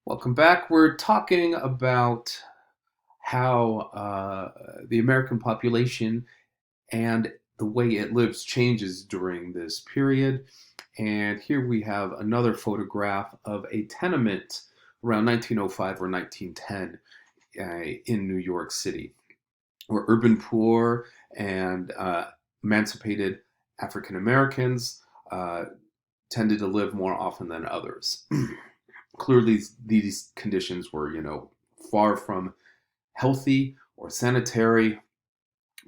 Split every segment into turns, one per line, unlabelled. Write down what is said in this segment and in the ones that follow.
Welcome back. We're talking about how the American population and the way it lives changes during this period. And here we have another photograph of a tenement around 1905 or 1910 in New York City, where urban poor and emancipated African Americans uh, tended to live more often than others. Clearly, these conditions were, far from healthy or sanitary.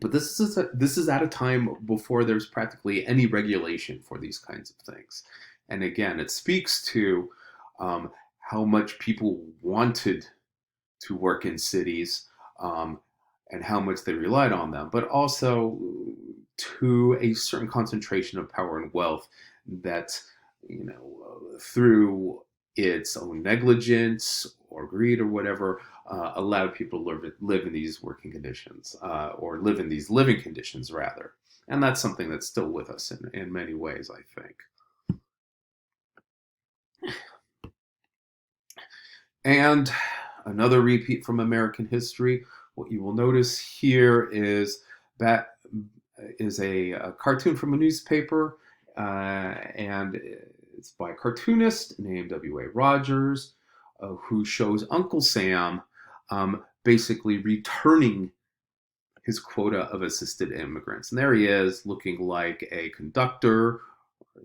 But this is at a time before there's practically any regulation for these kinds of things. And again, it speaks to how much people wanted to work in cities, and how much they relied on them, but also to a certain concentration of power and wealth that, through its own negligence or greed or whatever, allowed people to live in these working conditions, or live in these living conditions rather. And that's something that's still with us in many ways, I think. And another repeat from American history. What you will notice here is a cartoon from a newspaper, and it's by a cartoonist named W.A. Rogers, who shows Uncle Sam basically returning his quota of assisted immigrants. And there he is, looking like a conductor, or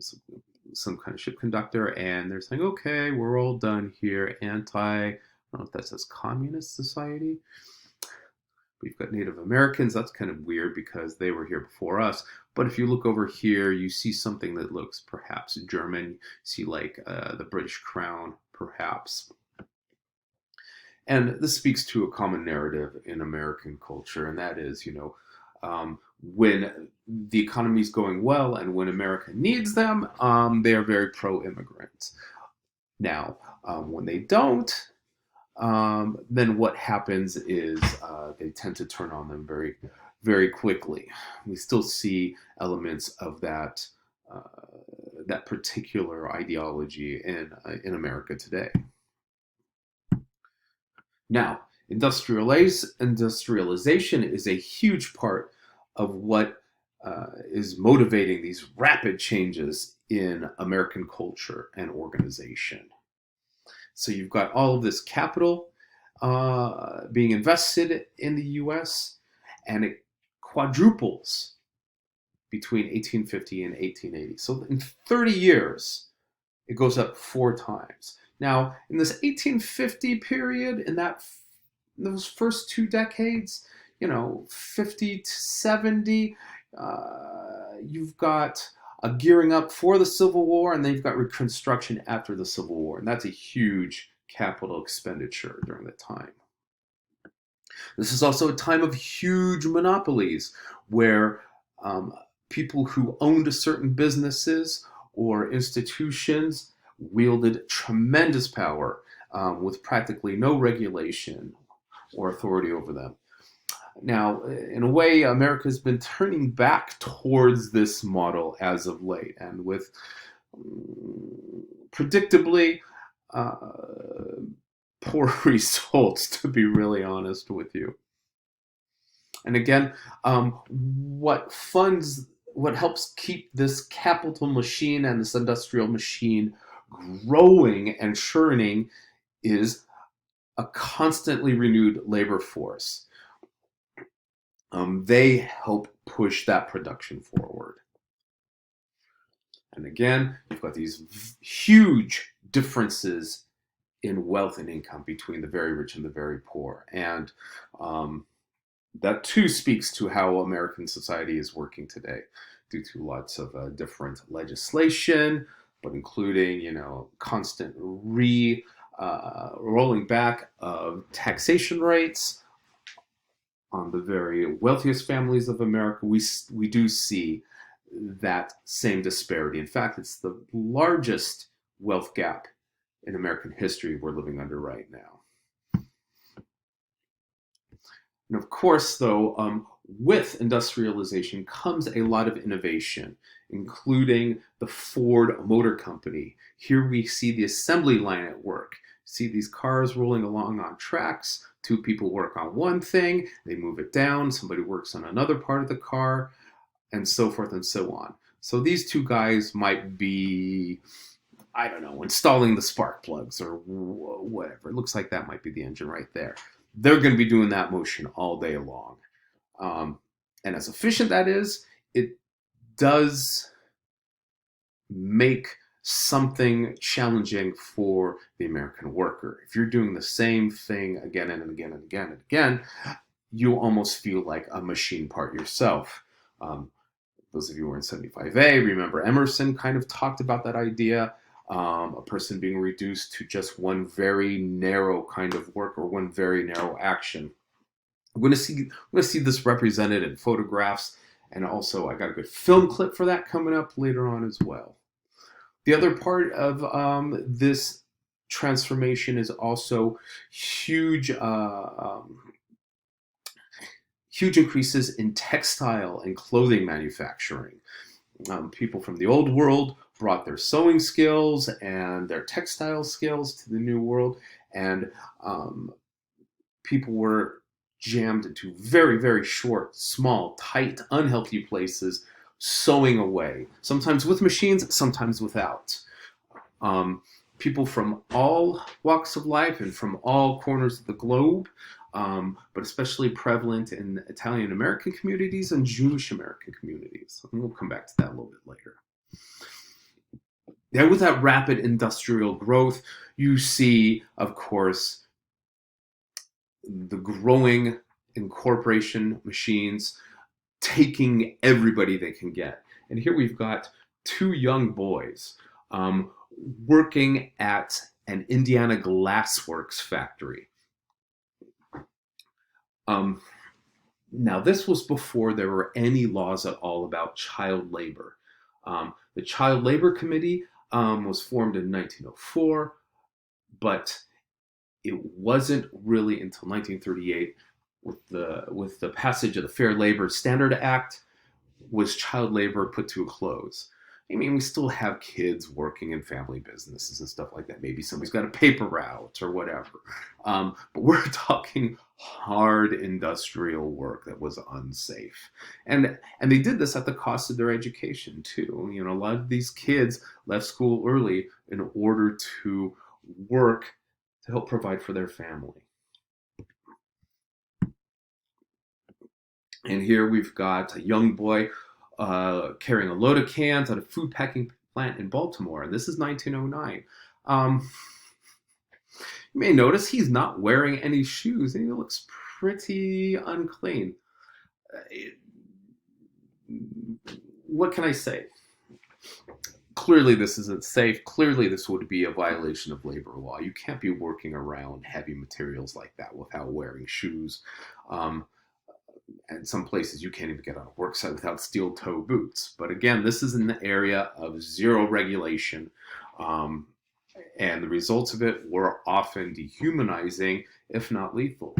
some kind of ship conductor, and they're saying, okay, we're all done here. I don't know if that says communist society. We've got Native Americans. That's kind of weird because they were here before us. But if you look over here, you see something that looks perhaps German. You see like the British crown, perhaps. And this speaks to a common narrative in American culture, and that is, when the economy is going well and when America needs them, they are very pro-immigrant. Now, when they don't, then what happens is they tend to turn on them very, very quickly. We still see elements of that particular ideology in America today. Now, industrialization is a huge part of what is motivating these rapid changes in American culture and organization. So you've got all of this capital being invested in the US, and it quadruples between 1850 and 1880. So in 30 years, it goes up 4 times. Now, in this 1850 period, those first 2 decades, 50 to 70, you've got a gearing up for the Civil War, and then you've got Reconstruction after the Civil War. And that's a huge capital expenditure during the time. This is also a time of huge monopolies where people who owned certain businesses or institutions wielded tremendous power with practically no regulation or authority over them. Now, in a way, America's been turning back towards this model as of late, and with predictably poor results, to be really honest with you. And again, what helps keep this capital machine and this industrial machine growing and churning is a constantly renewed labor force. They help push that production forward. And again, you've got these huge differences in wealth and income between the very rich and the very poor. And that too speaks to how American society is working today, due to lots of different legislation, but including, constant rolling back of taxation rates on the very wealthiest families of America. We do see that same disparity. In fact, it's the largest wealth gap in American history we're living under right now. And of course, though, with industrialization comes a lot of innovation, including the Ford Motor Company. Here we see the assembly line at work. See these cars rolling along on tracks. Two people work on one thing, they move it down, somebody works on another part of the car, and so forth and so on. So these two guys might be, I don't know, installing the spark plugs or whatever. It looks like that might be the engine right there. They're going to be doing that motion all day long. And as efficient that is, it does make something challenging for the American worker. If you're doing the same thing again and again and again and again, you almost feel like a machine part yourself. Those of you who are in 75A, remember Emerson kind of talked about that idea, a person being reduced to just one very narrow kind of work or one very narrow action. I'm going to see this represented in photographs, and also I got a good film clip for that coming up later on as well. The other part of this transformation is also huge increases in textile and clothing manufacturing. People from the old world brought their sewing skills and their textile skills to the new world, and people were jammed into very, very short, small, tight, unhealthy places, sewing away, sometimes with machines, sometimes without. People from all walks of life and from all corners of the globe, but especially prevalent in Italian American communities and Jewish American communities. And we'll come back to that a little bit later. Now, with that rapid industrial growth, you see, of course, the growing incorporation machines taking everybody they can get. And here we've got two young boys working at an Indiana Glassworks factory. Now, this was before there were any laws at all about child labor. The Child Labor Committee was formed in 1904, but it wasn't really until 1938, with the passage of the Fair Labor Standard Act, was child labor put to a close. I mean, we still have kids working in family businesses and stuff like that. Maybe somebody's got a paper route or whatever. But we're talking hard industrial work that was unsafe. And they did this at the cost of their education, too. You know, a lot of these kids left school early in order to work to help provide for their family. And here we've got a young boy carrying a load of cans at a food packing plant in Baltimore. And this is 1909. You may notice he's not wearing any shoes, and he looks pretty unclean. What can I say? Clearly this isn't safe. Clearly this would be a violation of labor law. You can't be working around heavy materials like that without wearing shoes. And some places you can't even get on a work site without steel toe boots. But again, this is in the area of zero regulation. And the results of it were often dehumanizing, if not lethal.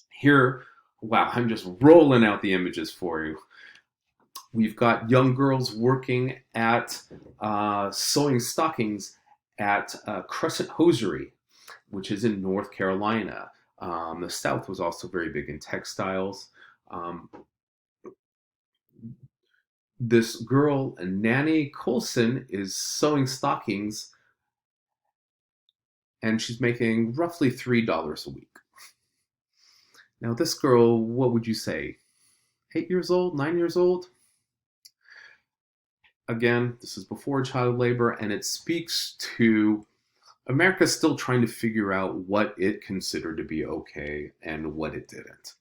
Here, wow, I'm just rolling out the images for you. We've got young girls working at sewing stockings at Crescent Hosiery, which is in North Carolina. The South was also very big in textiles. This girl, Nanny Colson, is sewing stockings, and she's making roughly $3 a week. Now, this girl, what would you say? 8 years old, 9 years old? Again, this is before child labor, and it speaks to America still trying to figure out what it considered to be okay and what it didn't.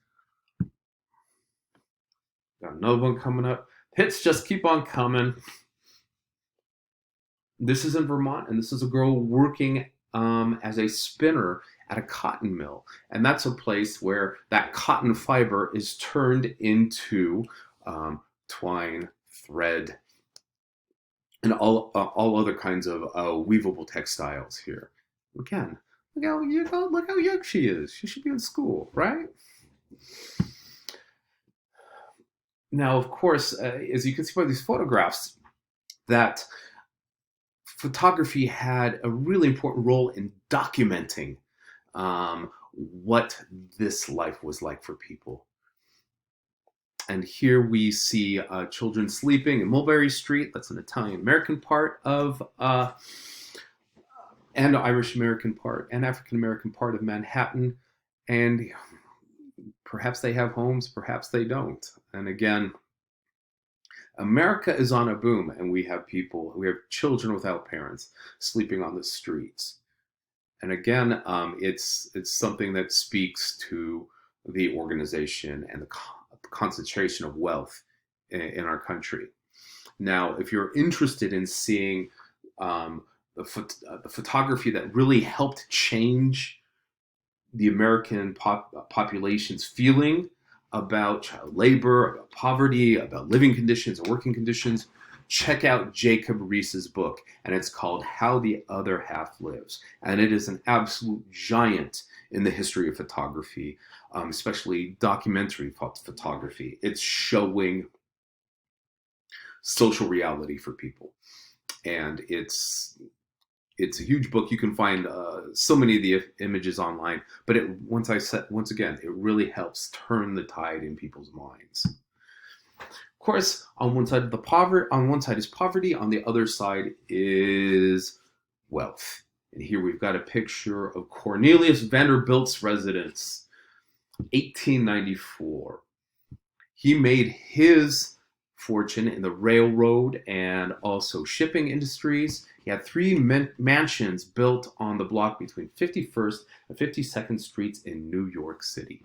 Got another one coming up. Hits just keep on coming. This is in Vermont, and this is a girl working as a spinner at a cotton mill. And that's a place where that cotton fiber is turned into twine, thread, and all other kinds of weavable textiles here. Again, look how young she is. She should be in school, right? Now, of course, as you can see by these photographs, that photography had a really important role in documenting what this life was like for people. And here we see children sleeping in Mulberry Street. That's an Italian-American part of, and Irish-American part, and African-American part of Manhattan. And perhaps they have homes, perhaps they don't. And again, America is on a boom, and we have children without parents sleeping on the streets. And again, it's something that speaks to the organization and the concentration of wealth in our country. Now, if you're interested in seeing the photography that really helped change the American population's feeling about child labor, about poverty, about living conditions and working conditions, check out Jacob Riis's book, and it's called How the Other Half Lives. And it is an absolute giant in the history of photography, especially documentary photography. It's showing social reality for people. And it's a huge book. You can find so many of the images online, but once again, it really helps turn the tide in people's minds. Of course, on one side is poverty, on the other side is wealth. And here we've got a picture of Cornelius Vanderbilt's residence, 1894. He made his fortune in the railroad and also shipping industries. He had 3 mansions built on the block between 51st and 52nd Streets in New York City.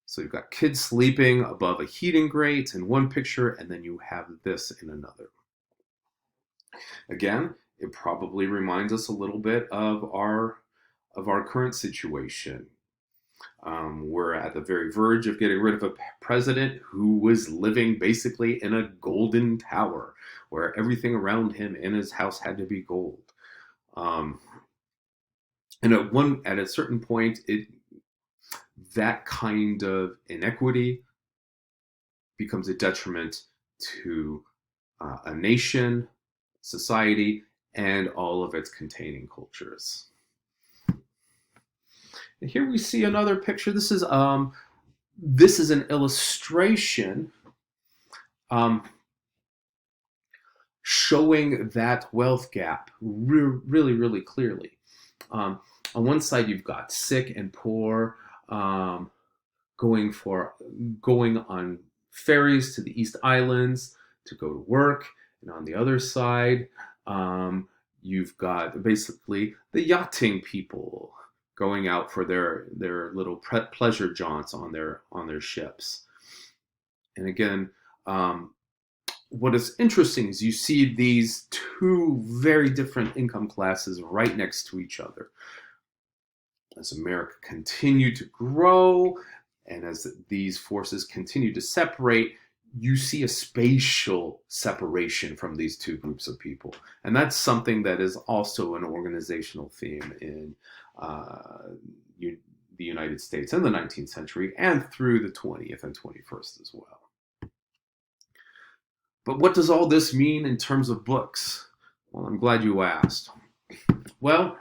So you've got kids sleeping above a heating grate in one picture, and then you have this in another. Again, it probably reminds us a little bit of our current situation. We're at the very verge of getting rid of a president who was living basically in a golden tower, where everything around him in his house had to be gold. And at a certain point, that kind of inequity becomes a detriment to a nation, society, and all of its containing cultures. And here we see another picture. This is an illustration showing that wealth gap really, really clearly. On one side, you've got sick and poor going on ferries to the East Islands to go to work, and on the other side, you've got basically the yachting people going out for their little pleasure jaunts on their ships. And again, what is interesting is you see these 2 very different income classes right next to each other. As America continued to grow, and as these forces continue to separate, you see a spatial separation from these 2 groups of people. And that's something that is also an organizational theme in the United States in the 19th century and through the 20th and 21st as well. But what does all this mean in terms of books? Well, I'm glad you asked. Well,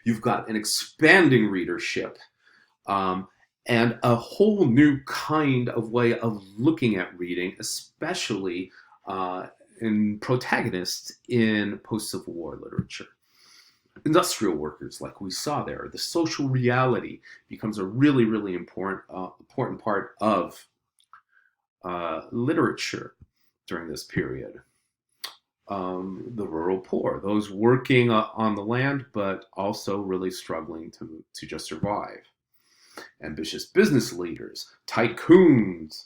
you've got an expanding readership and a whole new kind of way of looking at reading, especially in protagonists in post-Civil War literature. Industrial workers, like we saw there, the social reality becomes a really, really important part of literature during this period. The rural poor, those working on the land, but also really struggling to just survive. Ambitious business leaders, tycoons,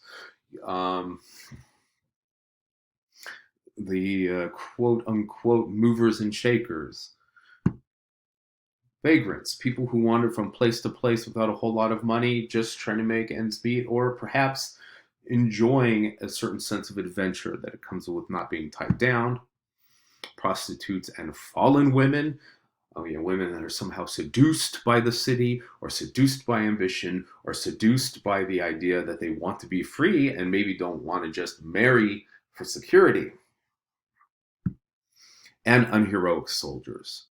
the quote-unquote movers and shakers, vagrants, people who wander from place to place without a whole lot of money, just trying to make ends meet, or perhaps enjoying a certain sense of adventure that it comes with not being tied down. Prostitutes and fallen women, women that are somehow seduced by the city, or seduced by ambition, or seduced by the idea that they want to be free and maybe don't want to just marry for security. and unheroic soldiers.